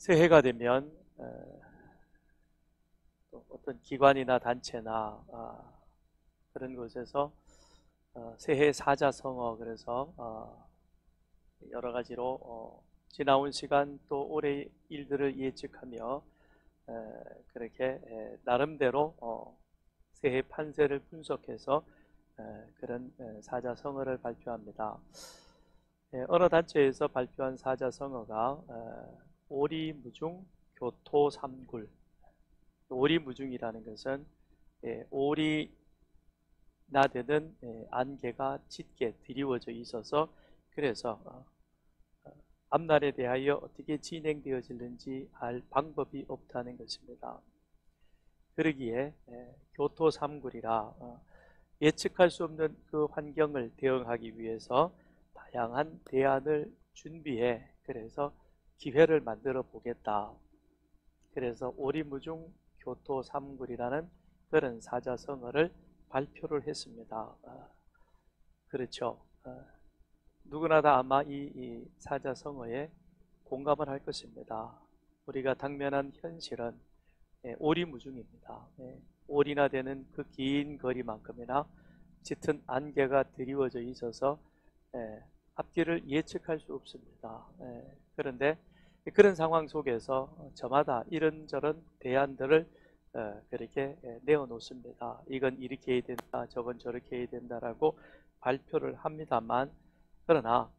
새해가 되면 또 어떤 기관이나 단체나 그런 곳에서 새해 사자성어, 그래서 여러 가지로 지나온 시간 또 올해의 일들을 예측하며 그렇게 나름대로 새해 판세를 분석해서 그런 사자성어를 발표합니다. 어느 단체에서 발표한 사자성어가 오리무중 교토삼굴. 오리무중이라는 것은 오리 나되는 안개가 짙게 드리워져 있어서, 그래서 앞날에 대하여 어떻게 진행되어질는지 알 방법이 없다는 것입니다. 그러기에 교토삼굴이라 예측할 수 없는 그 환경을 대응하기 위해서 다양한 대안을 준비해, 그래서 기회를 만들어 보겠다. 그래서 오리무중 교토삼굴이라는 그런 사자성어를 발표를 했습니다. 그렇죠. 누구나 다 아마 이 사자성어에 공감을 할 것입니다. 우리가 당면한 현실은 오리무중입니다. 오리나 되는 그 긴 거리만큼이나 짙은 안개가 드리워져 있어서 앞뒤를 예측할 수 없습니다. 그런데 그런 상황 속에서 저마다 이런저런 대안들을 그렇게 내어놓습니다. 이건 이렇게 해야 된다, 저건 저렇게 해야 된다라고 발표를 합니다만, 그러나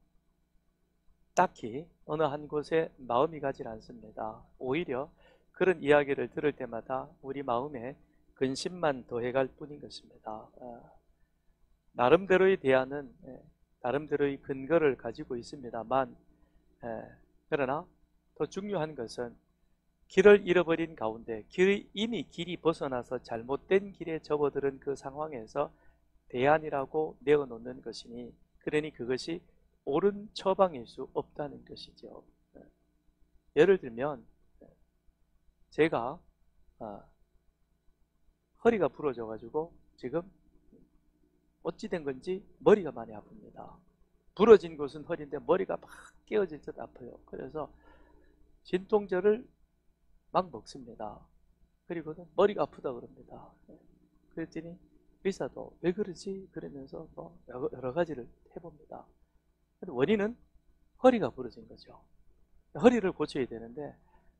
딱히 어느 한 곳에 마음이 가질 않습니다. 오히려 그런 이야기를 들을 때마다 우리 마음에 근심만 더해갈 뿐인 것입니다. 나름대로의 대안은 나름대로의 근거를 가지고 있습니다만, 그러나 더 중요한 것은 길을 잃어버린 가운데 이미 길이 벗어나서 잘못된 길에 접어들은 그 상황에서 대안이라고 내어놓는 것이니, 그러니 그것이 옳은 처방일 수 없다는 것이죠. 예를 들면 제가 허리가 부러져 가지고 지금 어찌 된 건지 머리가 많이 아픕니다. 부러진 곳은 허리인데 머리가 막 깨어질 듯 아파요. 그래서 진통제를 막 먹습니다. 그리고는 머리가 아프다 그럽니다. 그랬더니 의사도 왜 그러지? 그러면서 뭐 여러 가지를 해봅니다. 근데 원인은 허리가 부러진 거죠. 허리를 고쳐야 되는데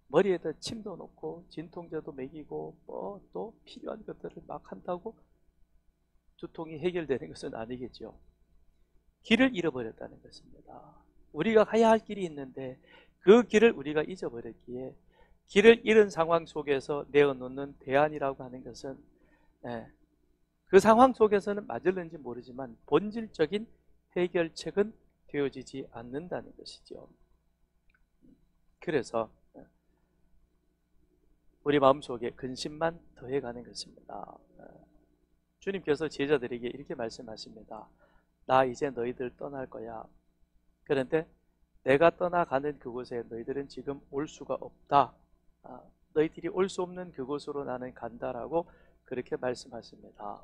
머리에다 침도 놓고 진통제도 먹이고 뭐 또 필요한 것들을 막 한다고 두통이 해결되는 것은 아니겠죠. 길을 잃어버렸다는 것입니다. 우리가 가야 할 길이 있는데 그 길을 우리가 잊어버렸기에 길을 잃은 상황 속에서 내어놓는 대안이라고 하는 것은 그 상황 속에서는 맞을는지 모르지만 본질적인 해결책은 되어지지 않는다는 것이죠. 그래서 우리 마음속에 근심만 더해가는 것입니다. 주님께서 제자들에게 이렇게 말씀하십니다. 나 이제 너희들 떠날 거야. 그런데 내가 떠나가는 그곳에 너희들은 지금 올 수가 없다. 너희들이 올 수 없는 그곳으로 나는 간다라고 그렇게 말씀하십니다.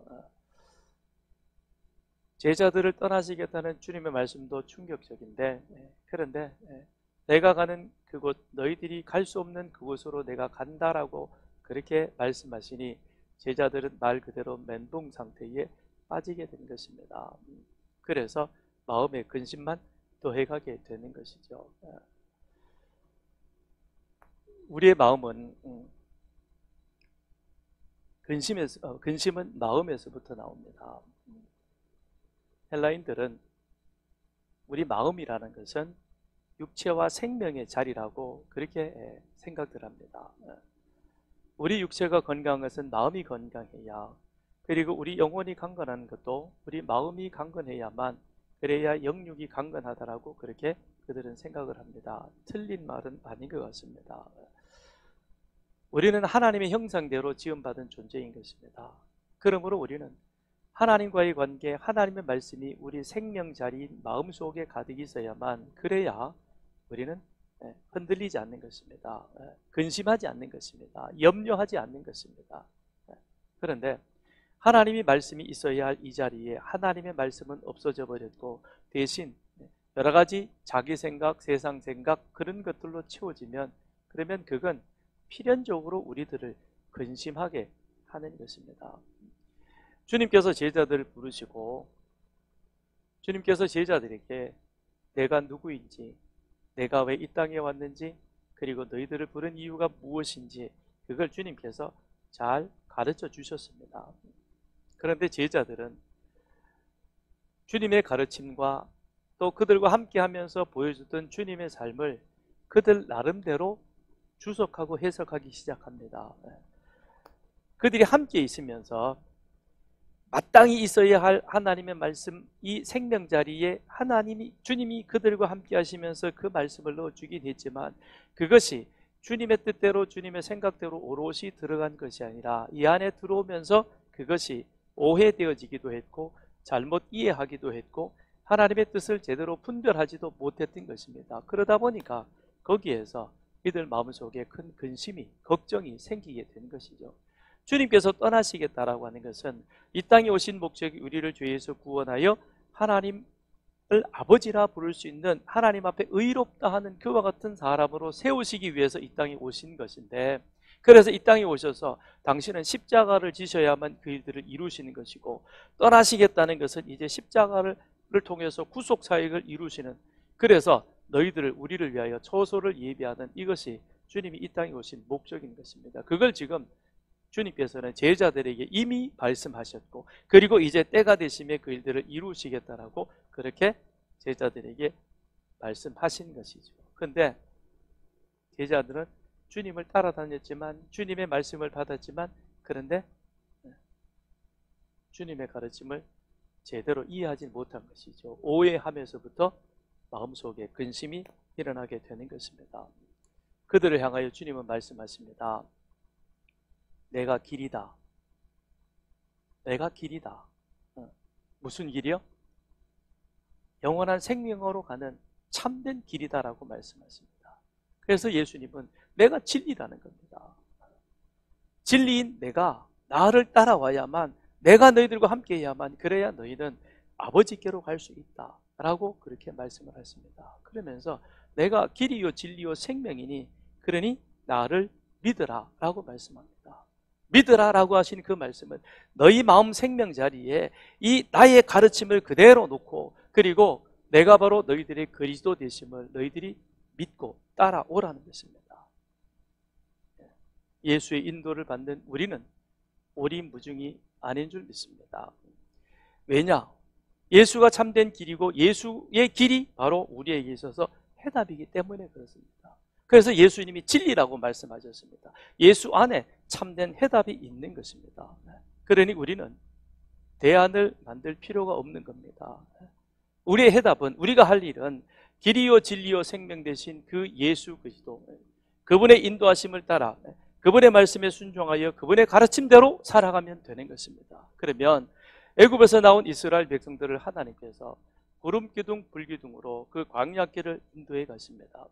제자들을 떠나시겠다는 주님의 말씀도 충격적인데, 그런데 내가 가는 그곳, 너희들이 갈 수 없는 그곳으로 내가 간다라고 그렇게 말씀하시니 제자들은 말 그대로 멘붕 상태에 빠지게 된 것입니다. 그래서 마음의 근심만 더해가게 되는 것이죠. 우리의 마음은 근심은 마음에서부터 나옵니다. 헬라인들은 우리 마음이라는 것은 육체와 생명의 자리라고 그렇게 생각들 합니다. 우리 육체가 건강한 것은 마음이 건강해야, 그리고 우리 영혼이 강건한 것도 우리 마음이 강건해야만, 그래야 영육이 강건하다라고 그렇게 그들은 생각을 합니다. 틀린 말은 아닌 것 같습니다. 우리는 하나님의 형상대로 지음받은 존재인 것입니다. 그러므로 우리는 하나님과의 관계, 하나님의 말씀이 우리 생명 자리인 마음속에 가득 있어야만, 그래야 우리는 흔들리지 않는 것입니다. 근심하지 않는 것입니다. 염려하지 않는 것입니다. 그런데 하나님의 말씀이 있어야 할 이 자리에 하나님의 말씀은 없어져 버렸고, 대신 여러 가지 자기 생각, 세상 생각, 그런 것들로 채워지면 그러면 그건 필연적으로 우리들을 근심하게 하는 것입니다. 주님께서 제자들을 부르시고 주님께서 제자들에게 내가 누구인지, 내가 왜 이 땅에 왔는지, 그리고 너희들을 부른 이유가 무엇인지 그걸 주님께서 잘 가르쳐 주셨습니다. 그런데 제자들은 주님의 가르침과 또 그들과 함께 하면서 보여주던 주님의 삶을 그들 나름대로 주석하고 해석하기 시작합니다. 그들이 함께 있으면서 마땅히 있어야 할 하나님의 말씀, 이 생명 자리에 주님이 그들과 함께 하시면서 그 말씀을 넣어주긴 했지만 그것이 주님의 뜻대로 주님의 생각대로 오롯이 들어간 것이 아니라 이 안에 들어오면서 그것이 오해되어지기도 했고 잘못 이해하기도 했고 하나님의 뜻을 제대로 분별하지도 못했던 것입니다. 그러다 보니까 거기에서 이들 마음속에 큰 근심이, 걱정이 생기게 된 것이죠. 주님께서 떠나시겠다라고 하는 것은 이 땅에 오신 목적이 우리를 죄에서 구원하여 하나님을 아버지라 부를 수 있는 하나님 앞에 의롭다 하는 그와 같은 사람으로 세우시기 위해서 이 땅에 오신 것인데, 그래서 이 땅에 오셔서 당신은 십자가를 지셔야만 그 일들을 이루시는 것이고, 떠나시겠다는 것은 이제 십자가를 통해서 구속 사역을 이루시는, 그래서 너희들을 우리를 위하여 처소를 예비하는, 이것이 주님이 이 땅에 오신 목적인 것입니다. 그걸 지금 주님께서는 제자들에게 이미 말씀하셨고, 그리고 이제 때가 되심에 그 일들을 이루시겠다라고 그렇게 제자들에게 말씀하신 것이죠. 그런데 제자들은 주님을 따라다녔지만, 주님의 말씀을 받았지만, 그런데 주님의 가르침을 제대로 이해하지 못한 것이죠. 오해하면서부터 마음속에 근심이 일어나게 되는 것입니다. 그들을 향하여 주님은 말씀하십니다. 내가 길이다. 내가 길이다. 무슨 길이요? 영원한 생명으로 가는 참된 길이다라고 말씀하십니다. 그래서 예수님은 내가 진리라는 겁니다. 진리인 내가, 나를 따라와야만, 내가 너희들과 함께 해야만, 그래야 너희는 아버지께로 갈 수 있다 라고 그렇게 말씀을 하십니다. 그러면서 내가 길이요 진리요 생명이니 그러니 나를 믿으라 라고 말씀합니다. 믿으라 라고 하신 그 말씀은 너희 마음 생명 자리에 이 나의 가르침을 그대로 놓고, 그리고 내가 바로 너희들의 그리스도 되심을 너희들이 믿고 따라오라는 것입니다. 예수의 인도를 받는 우리는 오리무중이 아닌 줄 믿습니다. 왜냐? 예수가 참된 길이고 예수의 길이 바로 우리에게 있어서 해답이기 때문에 그렇습니다. 그래서 예수님이 진리라고 말씀하셨습니다. 예수 안에 참된 해답이 있는 것입니다. 그러니 우리는 대안을 만들 필요가 없는 겁니다. 우리의 해답은, 우리가 할 일은 길이요 진리요 생명 되신 그 예수 그리스도, 그분의 인도하심을 따라 그분의 말씀에 순종하여 그분의 가르침대로 살아가면 되는 것입니다. 그러면 애굽에서 나온 이스라엘 백성들을 하나님께서 구름 기둥 불 기둥으로 그 광야길을 인도해 가십니다.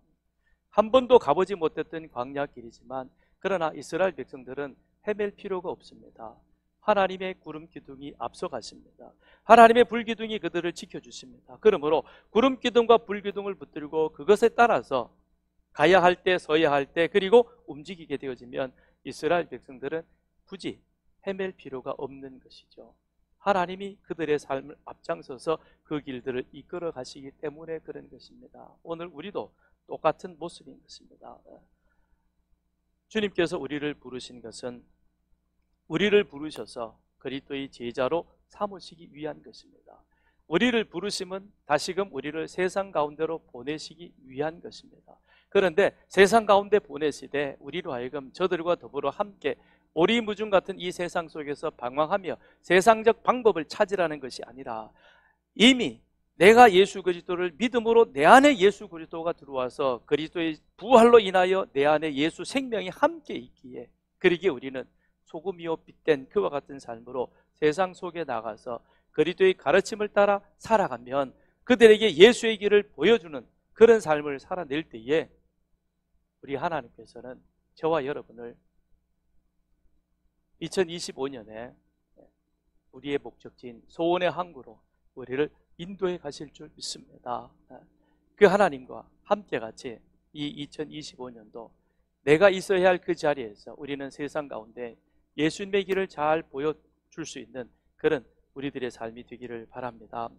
한 번도 가보지 못했던 광야길이지만 그러나 이스라엘 백성들은 헤맬 필요가 없습니다. 하나님의 구름 기둥이 앞서 가십니다. 하나님의 불 기둥이 그들을 지켜주십니다. 그러므로 구름 기둥과 불 기둥을 붙들고 그것에 따라서 가야 할 때, 서야 할 때, 그리고 움직이게 되어지면 이스라엘 백성들은 굳이 헤맬 필요가 없는 것이죠. 하나님이 그들의 삶을 앞장서서 그 길들을 이끌어 가시기 때문에 그런 것입니다. 오늘 우리도 똑같은 모습인 것입니다. 주님께서 우리를 부르신 것은 우리를 부르셔서 그리스도의 제자로 삼으시기 위한 것입니다. 우리를 부르심은 다시금 우리를 세상 가운데로 보내시기 위한 것입니다. 그런데 세상 가운데 보내시되 우리로 하여금 저들과 더불어 함께 오리무중 같은 이 세상 속에서 방황하며 세상적 방법을 찾으라는 것이 아니라, 이미 내가 예수 그리스도를 믿음으로 내 안에 예수 그리스도가 들어와서 그리스도의 부활로 인하여 내 안에 예수 생명이 함께 있기에, 그러기에 우리는 소금이요 빛된 그와 같은 삶으로 세상 속에 나가서 그리스도의 가르침을 따라 살아가면 그들에게 예수의 길을 보여주는 그런 삶을 살아낼 때에 우리 하나님께서는 저와 여러분을 2025년에 우리의 목적지인 소원의 항구로 우리를 인도해 가실 줄 믿습니다. 그 하나님과 함께 같이 이 2025년도 내가 있어야 할 그 자리에서 우리는 세상 가운데 예수님의 길을 잘 보여줄 수 있는 그런 우리들의 삶이 되기를 바랍니다.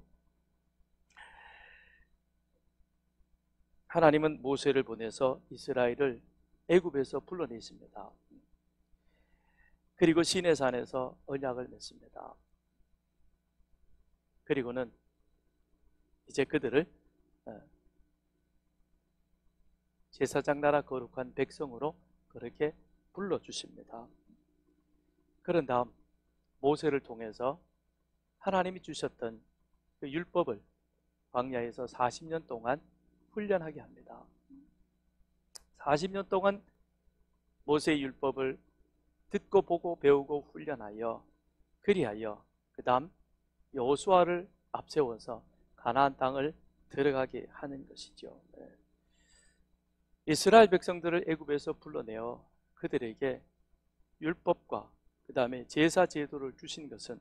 하나님은 모세를 보내서 이스라엘을 애굽에서 불러내십니다. 그리고 시내산에서 언약을 맺습니다. 그리고는 이제 그들을 제사장 나라 거룩한 백성으로 그렇게 불러주십니다. 그런 다음 모세를 통해서 하나님이 주셨던 그 율법을 광야에서 40년 동안 훈련하게 합니다. 40년 동안 모세의 율법을 듣고 보고 배우고 훈련하여 그리하여 그 다음 여호수아를 앞세워서 가나안 땅을 들어가게 하는 것이죠. 이스라엘 백성들을 애굽에서 불러내어 그들에게 율법과 그 다음에 제사 제도를 주신 것은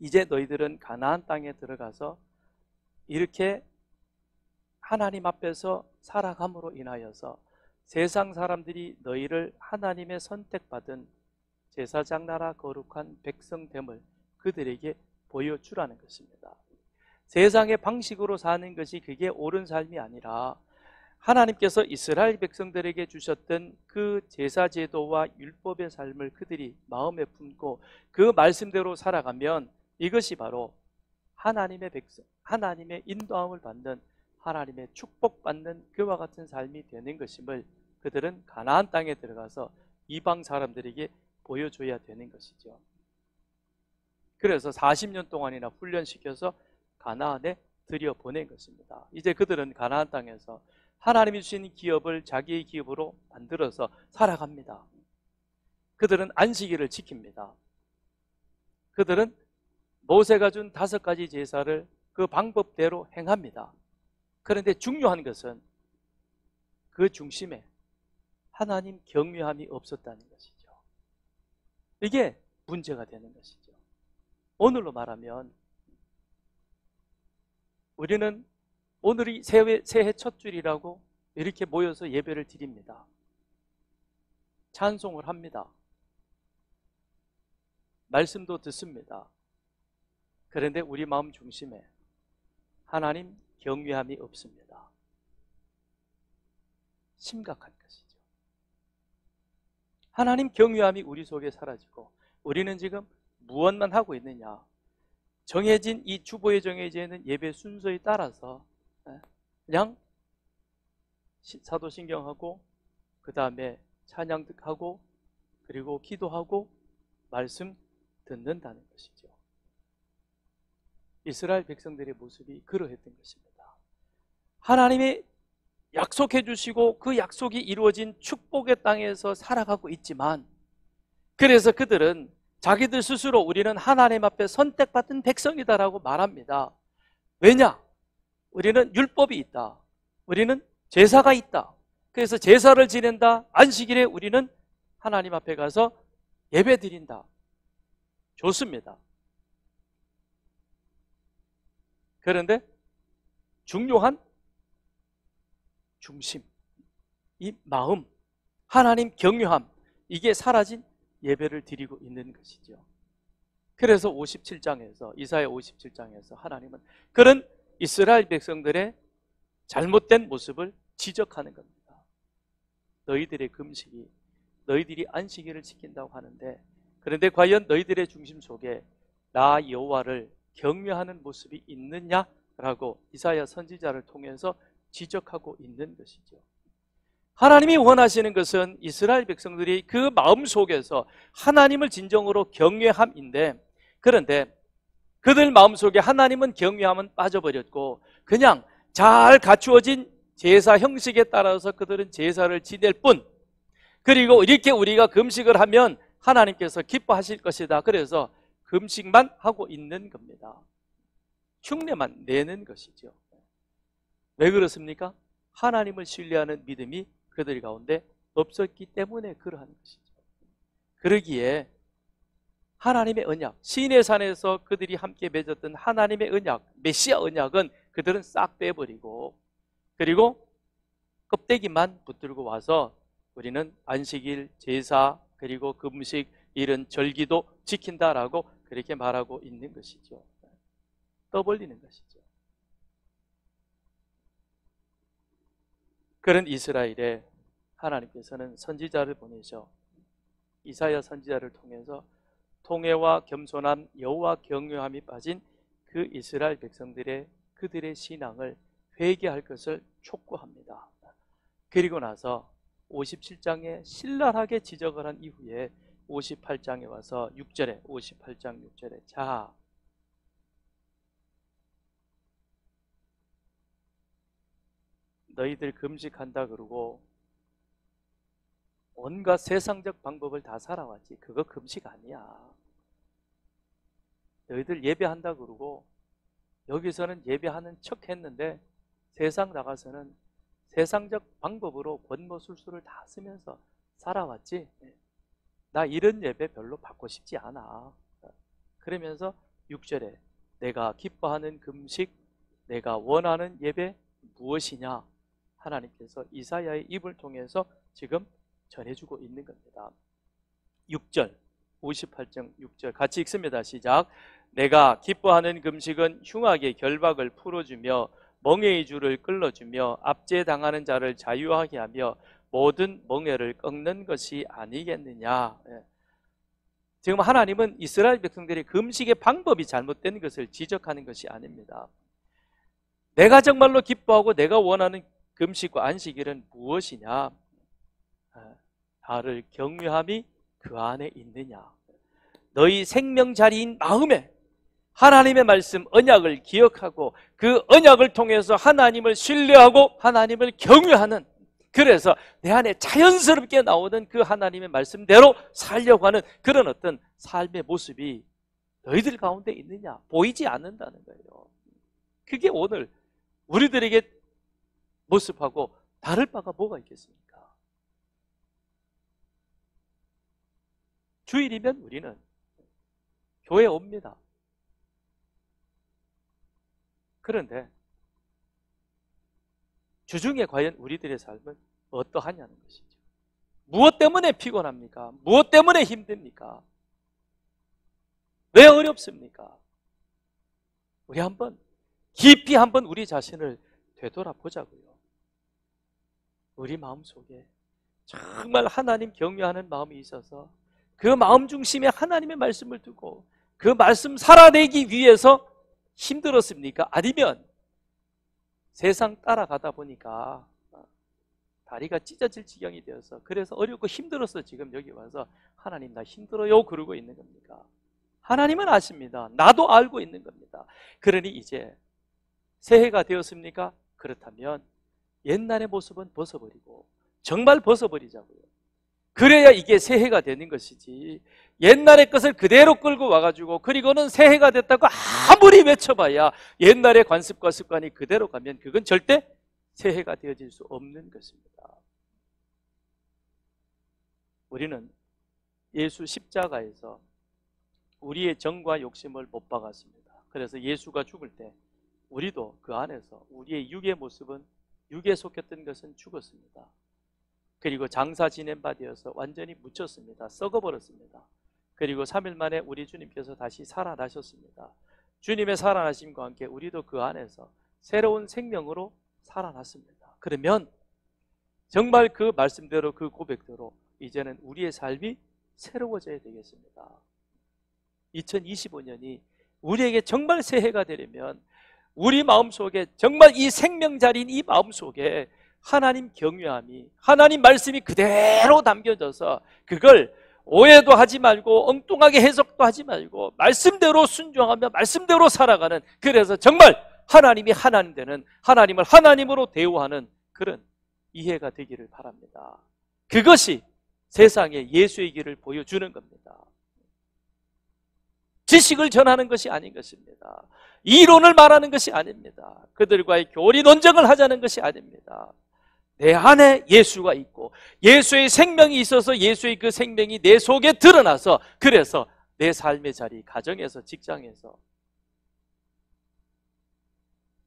이제 너희들은 가나안 땅에 들어가서 이렇게 하나님 앞에서 살아감으로 인하여서 세상 사람들이 너희를 하나님의 선택받은 제사장 나라 거룩한 백성됨을 그들에게 보여주라는 것입니다. 세상의 방식으로 사는 것이 그게 옳은 삶이 아니라 하나님께서 이스라엘 백성들에게 주셨던 그 제사 제도와 율법의 삶을 그들이 마음에 품고 그 말씀대로 살아가면 이것이 바로 하나님의 백성, 하나님의 인도함을 받는, 하나님의 축복받는 그와 같은 삶이 되는 것임을 그들은 가나안 땅에 들어가서 이방 사람들에게 보여줘야 되는 것이죠. 그래서 40년 동안이나 훈련시켜서 가나안에 들여보낸 것입니다. 이제 그들은 가나안 땅에서 하나님이 주신 기업을 자기의 기업으로 만들어서 살아갑니다. 그들은 안식일을 지킵니다. 그들은 모세가 준 5가지 제사를 그 방법대로 행합니다. 그런데 중요한 것은 그 중심에 하나님 경외함이 없었다는 것이죠. 이게 문제가 되는 것이죠. 오늘로 말하면 우리는 오늘이 새해 첫 주일이라고 이렇게 모여서 예배를 드립니다. 찬송을 합니다. 말씀도 듣습니다. 그런데 우리 마음 중심에 하나님 경외함이 없습니다. 심각한 것이죠. 하나님 경외함이 우리 속에 사라지고 우리는 지금 무엇만 하고 있느냐, 정해진 이 주보에 정해져 있는 예배 순서에 따라서 그냥 사도신경하고 그 다음에 찬양하고 그리고 기도하고 말씀 듣는다는 것이죠. 이스라엘 백성들의 모습이 그러했던 것입니다. 하나님이 약속해 주시고 그 약속이 이루어진 축복의 땅에서 살아가고 있지만, 그래서 그들은 자기들 스스로 우리는 하나님 앞에 선택받은 백성이다라고 말합니다. 왜냐? 우리는 율법이 있다. 우리는 제사가 있다. 그래서 제사를 지낸다. 안식일에 우리는 하나님 앞에 가서 예배 드린다. 좋습니다. 그런데 중요한 중심, 이 마음, 하나님 경외함, 이게 사라진 예배를 드리고 있는 것이죠. 그래서 57장에서 이사야 57장에서 하나님은 그런 이스라엘 백성들의 잘못된 모습을 지적하는 겁니다. 너희들의 금식이, 너희들이 안식일을 지킨다고 하는데, 그런데 과연 너희들의 중심 속에 나 여호와를 경외하는 모습이 있느냐라고 이사야 선지자를 통해서 지적하고 있는 것이죠. 하나님이 원하시는 것은 이스라엘 백성들이 그 마음 속에서 하나님을 진정으로 경외함인데, 그런데 그들 마음속에 하나님은 경외함은 빠져버렸고 그냥 잘 갖추어진 제사 형식에 따라서 그들은 제사를 지낼 뿐, 그리고 이렇게 우리가 금식을 하면 하나님께서 기뻐하실 것이다, 그래서 금식만 하고 있는 겁니다. 흉내만 내는 것이죠. 왜 그렇습니까? 하나님을 신뢰하는 믿음이 그들 가운데 없었기 때문에 그러한 것이죠. 그러기에 하나님의 언약, 시내산에서 그들이 함께 맺었던 하나님의 언약, 메시아 언약은 그들은 싹 빼버리고, 그리고 껍데기만 붙들고 와서 우리는 안식일, 제사, 그리고 금식, 이런 절기도 지킨다라고 그렇게 말하고 있는 것이죠. 떠벌리는 것이죠. 그런 이스라엘에 하나님께서는 선지자를 보내셔 이사야 선지자를 통해서 통회와 겸손함, 여호와 경외함이 빠진 그 이스라엘 백성들의 그들의 신앙을 회개할 것을 촉구합니다. 그리고 나서 57장에 신랄하게 지적을 한 이후에 58장에 와서 6절에 58장 6절에 자, 너희들 금식한다 그러고 온갖 세상적 방법을 다 살아왔지. 그거 금식 아니야. 너희들 예배한다 그러고 여기서는 예배하는 척 했는데 세상 나가서는 세상적 방법으로 권모술수를 다 쓰면서 살아왔지. 나 이런 예배 별로 받고 싶지 않아. 그러면서 6절에 내가 기뻐하는 금식, 내가 원하는 예배 무엇이냐? 하나님께서 이사야의 입을 통해서 지금 전해주고 있는 겁니다. 6절 58장 6절 같이 읽습니다. 시작. 내가 기뻐하는 금식은 흉악의 결박을 풀어주며 멍에의 줄을 끌어주며 압제당하는 자를 자유하게 하며 모든 멍에를 꺾는 것이 아니겠느냐. 지금 하나님은 이스라엘 백성들의 금식의 방법이 잘못된 것을 지적하는 것이 아닙니다. 내가 정말로 기뻐하고 내가 원하는 금식과 안식일은 무엇이냐? 나를 경외함이 그 안에 있느냐? 너희 생명자리인 마음에 하나님의 말씀 언약을 기억하고 그 언약을 통해서 하나님을 신뢰하고 하나님을 경외하는, 그래서 내 안에 자연스럽게 나오는 그 하나님의 말씀대로 살려고 하는 그런 어떤 삶의 모습이 너희들 가운데 있느냐? 보이지 않는다는 거예요. 그게 오늘 우리들에게 모습하고 다를 바가 뭐가 있겠습니까? 주일이면 우리는 교회에 옵니다. 그런데 주중에 과연 우리들의 삶은 어떠하냐는 것이죠. 무엇 때문에 피곤합니까? 무엇 때문에 힘듭니까? 왜 어렵습니까? 우리 한번 깊이 한번 우리 자신을 되돌아보자고요. 우리 마음속에 정말 하나님 경외하는 마음이 있어서 그 마음 중심에 하나님의 말씀을 두고 그 말씀 살아내기 위해서 힘들었습니까? 아니면 세상 따라가다 보니까 다리가 찢어질 지경이 되어서 그래서 어렵고 힘들어서 지금 여기 와서 하나님 나 힘들어요 그러고 있는 겁니까? 하나님은 아십니다. 나도 알고 있는 겁니다. 그러니 이제 새해가 되었습니까? 그렇다면 옛날의 모습은 벗어버리고 정말 벗어버리자고요. 그래야 이게 새해가 되는 것이지, 옛날의 것을 그대로 끌고 와가지고 그리고는 새해가 됐다고 아무리 외쳐봐야 옛날의 관습과 습관이 그대로 가면 그건 절대 새해가 되어질 수 없는 것입니다. 우리는 예수 십자가에서 우리의 정과 욕심을 못 박았습니다. 그래서 예수가 죽을 때 우리도 그 안에서 우리의 육의 모습은, 육에 속했던 것은 죽었습니다. 그리고 장사 지낸 바 되어서 완전히 묻혔습니다. 썩어버렸습니다. 그리고 3일 만에 우리 주님께서 다시 살아나셨습니다. 주님의 살아나심과 함께 우리도 그 안에서 새로운 생명으로 살아났습니다. 그러면 정말 그 말씀대로 그 고백대로 이제는 우리의 삶이 새로워져야 되겠습니다. 2025년이 우리에게 정말 새해가 되려면 우리 마음속에 정말 이 생명자리인 이 마음속에 하나님 경외함이, 하나님 말씀이 그대로 담겨져서 그걸 오해도 하지 말고 엉뚱하게 해석도 하지 말고 말씀대로 순종하며 말씀대로 살아가는, 그래서 정말 하나님이 하나님 되는, 하나님을 하나님으로 대우하는 그런 이해가 되기를 바랍니다. 그것이 세상에 예수의 길을 보여주는 겁니다. 지식을 전하는 것이 아닌 것입니다. 이론을 말하는 것이 아닙니다. 그들과의 교리 논쟁을 하자는 것이 아닙니다. 내 안에 예수가 있고 예수의 생명이 있어서 예수의 그 생명이 내 속에 드러나서, 그래서 내 삶의 자리, 가정에서, 직장에서,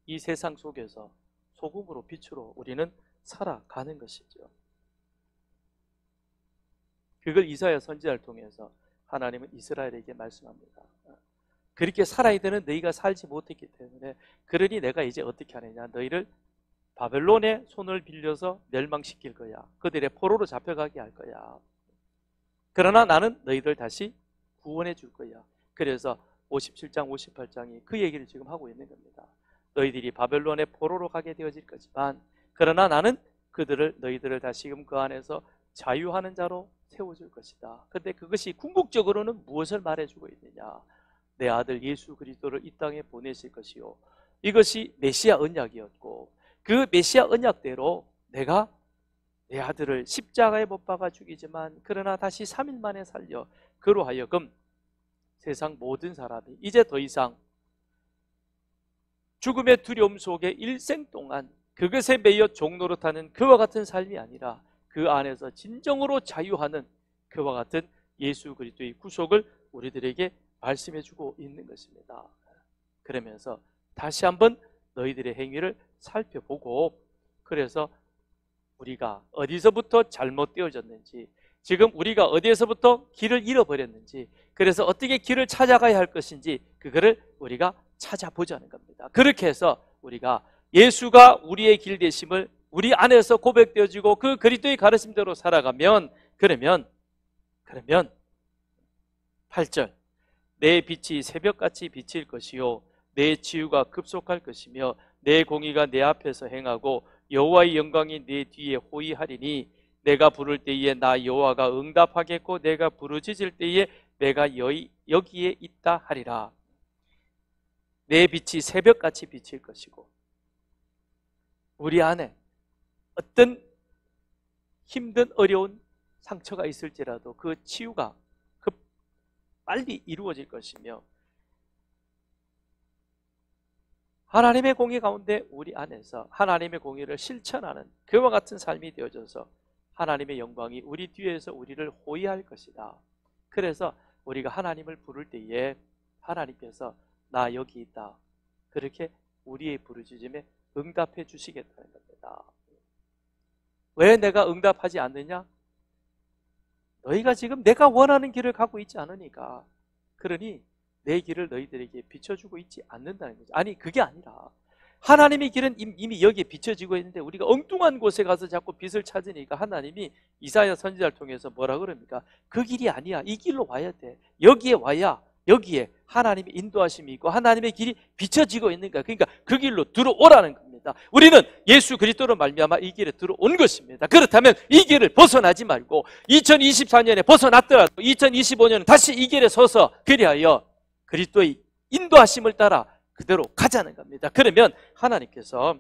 이 세상 속에서 소금으로 빛으로 우리는 살아가는 것이죠. 그걸 이사야 선지자를 통해서 하나님은 이스라엘에게 말씀합니다. 그렇게 살아야 되는 너희가 살지 못했기 때문에 그러니 내가 이제 어떻게 하느냐, 너희를 바벨론의 손을 빌려서 멸망시킬 거야. 그들의 포로로 잡혀가게 할 거야. 그러나 나는 너희들 다시 구원해 줄 거야. 그래서 57장 58장이 그 얘기를 지금 하고 있는 겁니다. 너희들이 바벨론의 포로로 가게 되어질 거지만 그러나 나는 너희들을 다시금 그 안에서 자유하는 자로 세워줄 것이다. 그런데 그것이 궁극적으로는 무엇을 말해주고 있느냐, 내 아들 예수 그리스도를 이 땅에 보내실 것이요, 이것이 메시아 언약이었고 그 메시아 언약대로 내가 내 아들을 십자가에 못 박아 죽이지만 그러나 다시 3일 만에 살려 그로 하여금 세상 모든 사람이 이제 더 이상 죽음의 두려움 속에 일생 동안 그것에 매여 종노릇하는 그와 같은 삶이 아니라 그 안에서 진정으로 자유하는 그와 같은 예수 그리스도의 구속을 우리들에게 말씀해주고 있는 것입니다. 그러면서 다시 한번 너희들의 행위를 살펴보고, 그래서 우리가 어디서부터 잘못되어졌는지, 지금 우리가 어디에서부터 길을 잃어버렸는지, 그래서 어떻게 길을 찾아가야 할 것인지 그거를 우리가 찾아보자는 겁니다. 그렇게 해서 우리가 예수가 우리의 길 되심을 우리 안에서 고백되어지고 그 그리스도의 가르침대로 살아가면, 그러면 8절, 내 빛이 새벽같이 비칠 것이요 내 치유가 급속할 것이며 내 공의가 내 앞에서 행하고 여호와의 영광이 내 뒤에 호위하리니 내가 부를 때에 나 여호와가 응답하겠고 내가 부르짖을 때에 내가 여기에 있다 하리라. 내 빛이 새벽같이 비칠 것이고, 우리 안에 어떤 힘든 어려운 상처가 있을지라도 그 치유가 빨리 이루어질 것이며, 하나님의 공의 가운데 우리 안에서 하나님의 공의를 실천하는 그와 같은 삶이 되어져서 하나님의 영광이 우리 뒤에서 우리를 호위할 것이다. 그래서 우리가 하나님을 부를 때에 하나님께서 나 여기 있다, 그렇게 우리의 부르짖음에 응답해 주시겠다는 겁니다. 왜 내가 응답하지 않느냐? 너희가 지금 내가 원하는 길을 가고 있지 않으니까. 그러니 내 길을 너희들에게 비춰주고 있지 않는다는 거죠. 아니, 그게 아니라 하나님의 길은 이미 여기에 비춰지고 있는데 우리가 엉뚱한 곳에 가서 자꾸 빛을 찾으니까 하나님이 이사야 선지자를 통해서 뭐라 그럽니까? 그 길이 아니야, 이 길로 와야 돼. 여기에 와야 여기에 하나님의 인도하심이 있고 하나님의 길이 비춰지고 있는 거야. 그러니까 그 길로 들어오라는 겁니다. 우리는 예수 그리스도로 말미암아 이 길에 들어온 것입니다. 그렇다면 이 길을 벗어나지 말고 2024년에 벗어났더라도 2025년은 다시 이 길에 서서 그리하여 그리스도의 인도하심을 따라 그대로 가자는 겁니다. 그러면 하나님께서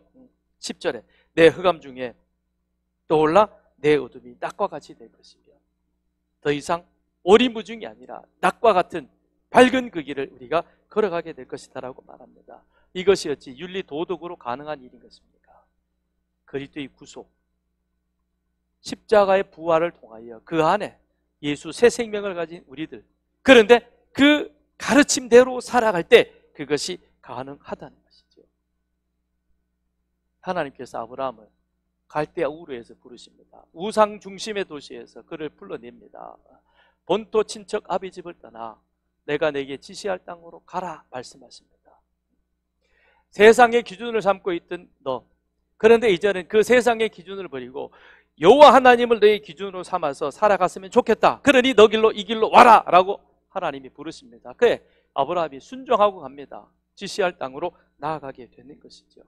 10절에 내 흑암 중에 떠올라 내 어둠이 낮과 같이 될 것이며 더 이상 오리무중이 아니라 낮과 같은 밝은 그 길을 우리가 걸어가게 될 것이다 라고 말합니다. 이것이 어찌 윤리 도덕으로 가능한 일인 것입니까? 그리스도의 구속, 십자가의 부활을 통하여 그 안에 예수 새 생명을 가진 우리들, 그런데 그 가르침대로 살아갈 때 그것이 가능하다는 것이죠. 하나님께서 아브라함을 갈대아 우르에서 부르십니다. 우상 중심의 도시에서 그를 불러냅니다. 본토 친척 아비 집을 떠나 내가 내게 지시할 땅으로 가라 말씀하십니다. 세상의 기준을 삼고 있던 너, 그런데 이제는 그 세상의 기준을 버리고 여호와 하나님을 너의 기준으로 삼아서 살아갔으면 좋겠다. 그러니 너 길로 이 길로 와라 라고 하나님이 부르십니다. 그래 아브라함이 순종하고 갑니다. 지시할 땅으로 나아가게 되는 것이죠.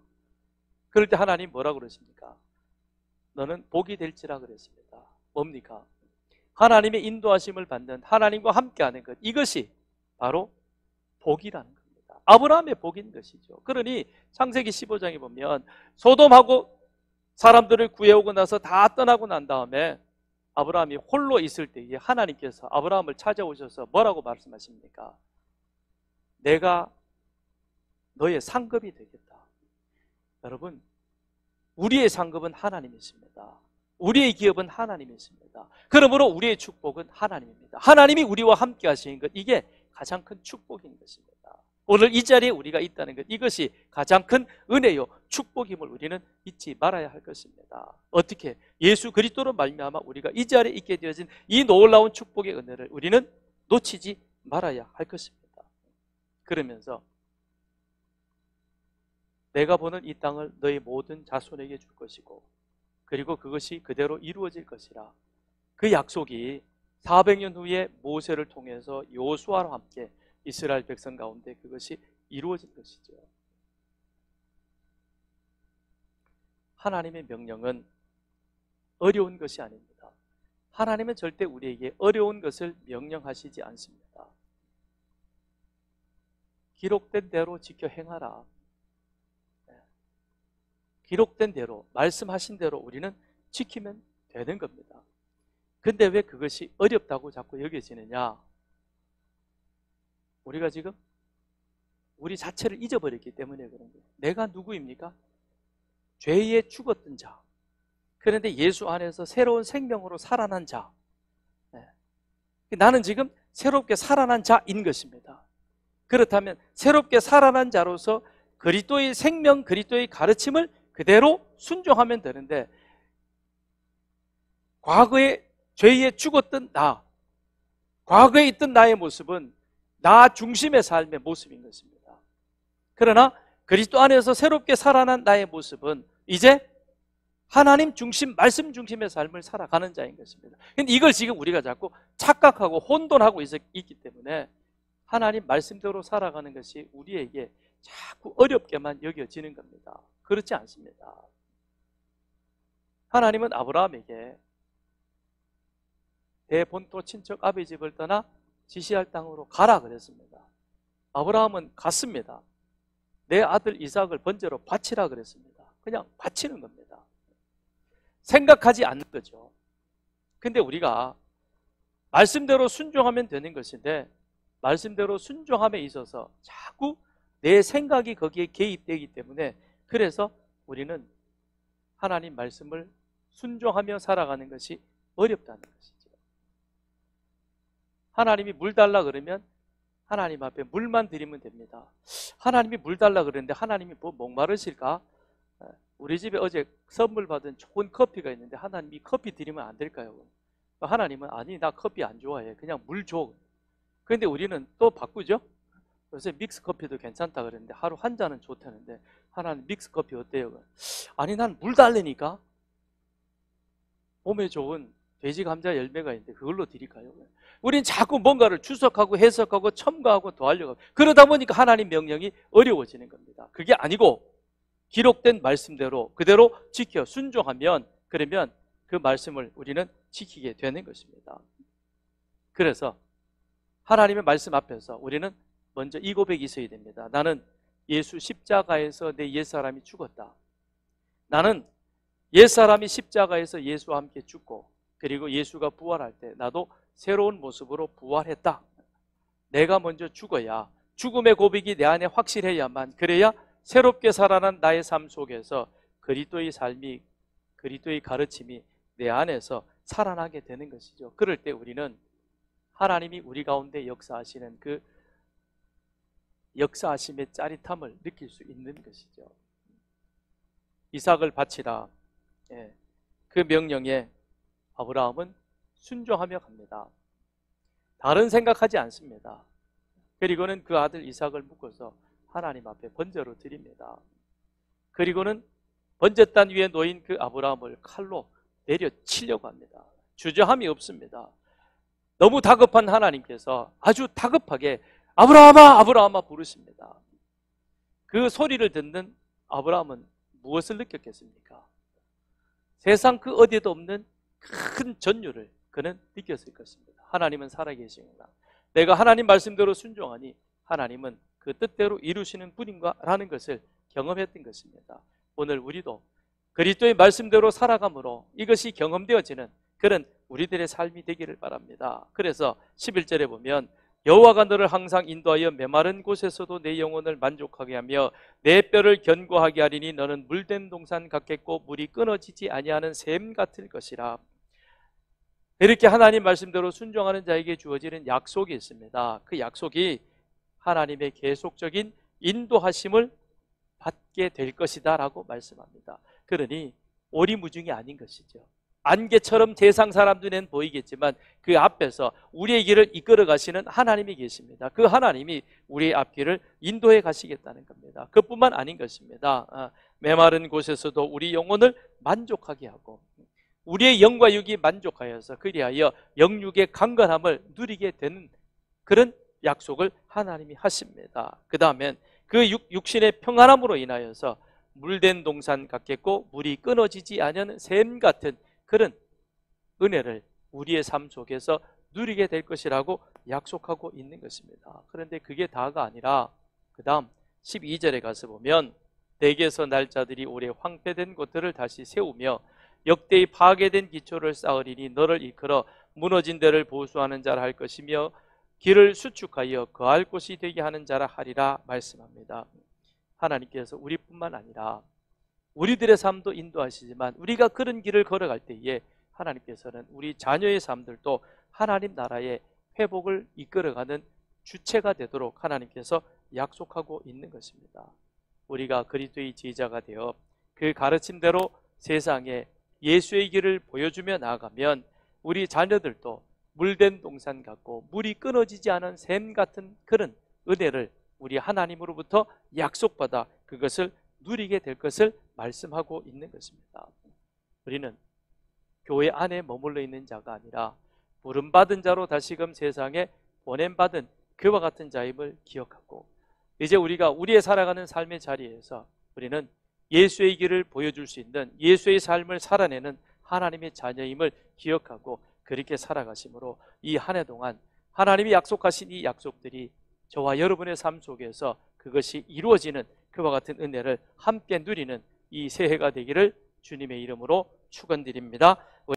그럴 때 하나님 뭐라고 그러십니까? 너는 복이 될지라 그랬습니다. 뭡니까? 하나님의 인도하심을 받는, 하나님과 함께하는 것, 이것이 바로 복이라는 겁니다. 아브라함의 복인 것이죠. 그러니 창세기 15장에 보면 소돔하고 사람들을 구해오고 나서 다 떠나고 난 다음에 아브라함이 홀로 있을 때에 하나님께서 아브라함을 찾아오셔서 뭐라고 말씀하십니까? 내가 너의 상급이 되겠다. 여러분, 우리의 상급은 하나님이십니다. 우리의 기업은 하나님이십니다. 그러므로 우리의 축복은 하나님입니다. 하나님이 우리와 함께 하시는 것, 이게 가장 큰 축복인 것입니다. 오늘 이 자리에 우리가 있다는 것, 이것이 가장 큰 은혜요 축복임을 우리는 잊지 말아야 할 것입니다. 어떻게? 예수 그리스도로 말미암아 우리가 이 자리에 있게 되어진 이 놀라운 축복의 은혜를 우리는 놓치지 말아야 할 것입니다. 그러면서 내가 보는 이 땅을 너희 모든 자손에게 줄 것이고 그리고 그것이 그대로 이루어질 것이라. 그 약속이 400년 후에 모세를 통해서 여호수아와 함께 이스라엘 백성 가운데 그것이 이루어진 것이죠. 하나님의 명령은 어려운 것이 아닙니다. 하나님은 절대 우리에게 어려운 것을 명령하시지 않습니다. 기록된 대로 지켜 행하라. 기록된 대로, 말씀하신 대로 우리는 지키면 되는 겁니다. 근데 왜 그것이 어렵다고 자꾸 여겨지느냐? 우리가 지금 우리 자체를 잊어버렸기 때문에 그런 거예요. 내가 누구입니까? 죄에 죽었던 자. 그런데 예수 안에서 새로운 생명으로 살아난 자. 나는 지금 새롭게 살아난 자인 것입니다. 그렇다면 새롭게 살아난 자로서 그리스도의 생명, 그리스도의 가르침을 그대로 순종하면 되는데, 과거에 죄에 죽었던 나, 과거에 있던 나의 모습은 나 중심의 삶의 모습인 것입니다. 그러나 그리스도 안에서 새롭게 살아난 나의 모습은 이제 하나님 중심, 말씀 중심의 삶을 살아가는 자인 것입니다. 그런데 이걸 지금 우리가 자꾸 착각하고 혼돈하고 있기 때문에 하나님 말씀대로 살아가는 것이 우리에게 자꾸 어렵게만 여겨지는 겁니다. 그렇지 않습니다. 하나님은 아브라함에게 대본토 친척 아비 집을 떠나 지시할 땅으로 가라 그랬습니다. 아브라함은 갔습니다. 내 아들 이삭을 번제로 바치라 그랬습니다. 그냥 바치는 겁니다. 생각하지 않는 거죠. 근데 우리가 말씀대로 순종하면 되는 것인데, 말씀대로 순종함에 있어서 자꾸 내 생각이 거기에 개입되기 때문에, 그래서 우리는 하나님 말씀을 순종하며 살아가는 것이 어렵다는 것이죠. 하나님이 물 달라 그러면 하나님 앞에 물만 드리면 됩니다. 하나님이 물 달라 그러는데 하나님이 뭐 목마르실까? 우리 집에 어제 선물 받은 좋은 커피가 있는데 하나님이 커피 드리면 안 될까요? 하나님은 아니, 나 커피 안 좋아해, 그냥 물 줘. 그런데 우리는 또 바꾸죠. 요새 믹스 커피도 괜찮다 그랬는데 하루 한 잔은 좋다는데 하나님 믹스 커피 어때요? 아니, 난 물 달래니까. 몸에 좋은 돼지 감자 열매가 있는데 그걸로 드릴까요? 우린 자꾸 뭔가를 추석하고 해석하고 첨가하고 더하려고 하고, 그러다 보니까 하나님 명령이 어려워지는 겁니다. 그게 아니고 기록된 말씀대로 그대로 지켜 순종하면, 그러면 그 말씀을 우리는 지키게 되는 것입니다. 그래서 하나님의 말씀 앞에서 우리는 먼저 이 고백이 있어야 됩니다. 나는 예수 십자가에서 내 옛사람이 죽었다. 나는 옛사람이 십자가에서 예수와 함께 죽고, 그리고 예수가 부활할 때 나도 새로운 모습으로 부활했다. 내가 먼저 죽어야, 죽음의 고백이 내 안에 확실해야만, 그래야 새롭게 살아난 나의 삶 속에서 그리스도의 삶이, 그리스도의 가르침이 내 안에서 살아나게 되는 것이죠. 그럴 때 우리는 하나님이 우리 가운데 역사하시는 그 역사하심의 짜릿함을 느낄 수 있는 것이죠. 이삭을 바치라, 그 명령에 아브라함은 순종하며 갑니다. 다른 생각하지 않습니다. 그리고는 그 아들 이삭을 묶어서 하나님 앞에 번제로 드립니다. 그리고는 번제단 위에 놓인 그 아브라함을 칼로 내려치려고 합니다. 주저함이 없습니다. 너무 다급한 하나님께서 아주 다급하게 아브라함아, 아브라함아 부르십니다. 그 소리를 듣는 아브라함은 무엇을 느꼈겠습니까? 세상 그 어디에도 없는 큰 전율을 그는 느꼈을 것입니다. 하나님은 살아계시구나. 내가 하나님 말씀대로 순종하니 하나님은 그 뜻대로 이루시는 분인가 라는 것을 경험했던 것입니다. 오늘 우리도 그리스도의 말씀대로 살아감으로 이것이 경험되어지는 그런 우리들의 삶이 되기를 바랍니다. 그래서 11절에 보면 여호와가 너를 항상 인도하여 메마른 곳에서도 내 영혼을 만족하게 하며 내 뼈를 견고하게 하리니 너는 물된 동산 같겠고 물이 끊어지지 아니하는 샘 같을 것이라. 이렇게 하나님 말씀대로 순종하는 자에게 주어지는 약속이 있습니다. 그 약속이 하나님의 계속적인 인도하심을 받게 될 것이다 라고 말씀합니다. 그러니 오리무중이 아닌 것이죠. 안개처럼 세상 사람 눈에는 보이겠지만 그 앞에서 우리의 길을 이끌어 가시는 하나님이 계십니다. 그 하나님이 우리의 앞길을 인도해 가시겠다는 겁니다. 그뿐만 아닌 것입니다. 메마른 곳에서도 우리 영혼을 만족하게 하고 우리의 영과 육이 만족하여서 그리하여 영육의 강건함을 누리게 되는 그런 약속을 하나님이 하십니다. 그 다음엔 그 육신의 평안함으로 인하여서 물된 동산 같겠고 물이 끊어지지 않은 샘 같은 그런 은혜를 우리의 삶 속에서 누리게 될 것이라고 약속하고 있는 것입니다. 그런데 그게 다가 아니라 그 다음 12절에 가서 보면 대개서 날짜들이 오래 황폐된 곳들을 다시 세우며 역대의 파괴된 기초를 쌓으리니 너를 이끌어 무너진 데를 보수하는 자라 할 것이며 길을 수축하여 거할 곳이 되게 하는 자라 하리라 말씀합니다. 하나님께서 우리뿐만 아니라 우리들의 삶도 인도하시지만 우리가 그런 길을 걸어갈 때에 하나님께서는 우리 자녀의 삶들도 하나님 나라의 회복을 이끌어가는 주체가 되도록 하나님께서 약속하고 있는 것입니다. 우리가 그리스도의 제자가 되어 그 가르침대로 세상에 예수의 길을 보여주며 나아가면 우리 자녀들도 물된 동산 같고 물이 끊어지지 않은 샘 같은 그런 은혜를 우리 하나님으로부터 약속받아 그것을 누리게 될 것을 말씀하고 있는 것입니다. 우리는 교회 안에 머물러 있는 자가 아니라 부름받은 자로 다시금 세상에 보냄받은 그와 같은 자임을 기억하고 이제 우리가 우리의 살아가는 삶의 자리에서 우리는 예수의 길을 보여줄 수 있는 예수의 삶을 살아내는 하나님의 자녀임을 기억하고 그렇게 살아가심으로 이 한 해 동안 하나님이 약속하신 이 약속들이 저와 여러분의 삶 속에서 그것이 이루어지는 그와 같은 은혜를 함께 누리는 이 새해가 되기를 주님의 이름으로 축원드립니다.